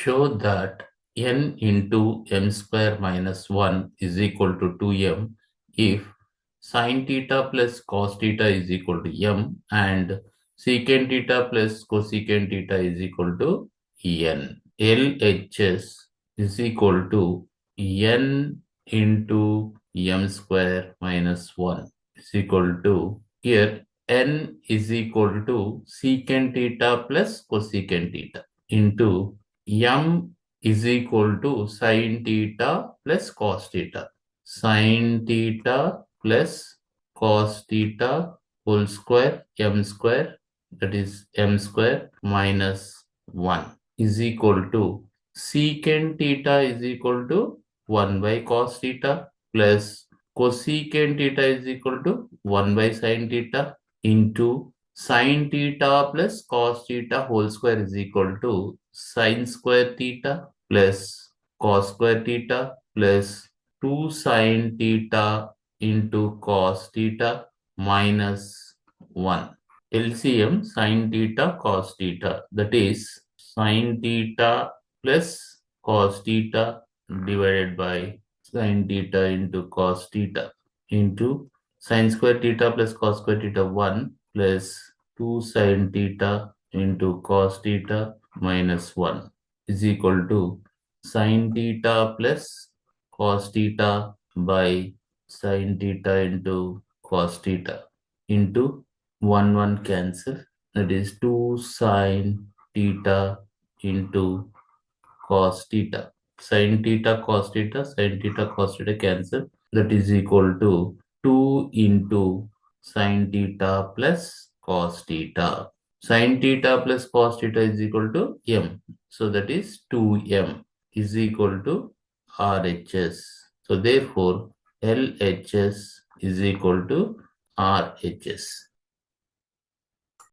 Show that n into m square minus 1 is equal to 2m if sin theta plus cos theta is equal to m and secant theta plus cosecant theta is equal to n. LHS is equal to n into m square minus 1 is equal to, here n is equal to secant theta plus cosecant theta into m is equal to sin theta plus cos theta. Sin theta plus cos theta whole square m square, that is m square minus 1 is equal to secant theta is equal to 1 by cos theta plus cosecant theta is equal to 1 by sin theta into sin theta plus cos theta whole square is equal to sin square theta plus cos square theta plus 2 sin theta into cos theta minus 1. LCM sin theta cos theta, that is sin theta plus cos theta divided by sin theta into cos theta into sin square theta plus cos square theta 1 plus 2 sin theta into cos theta minus 1 is equal to sin theta plus cos theta by sin theta into cos theta into 1 cancel, that is 2 sin theta into cos theta. Sin theta cos theta cancel, that is equal to 2 into sin theta plus cos theta. Sin theta plus cos theta is equal to m. So that is 2m is equal to RHS. So therefore LHS is equal to RHS.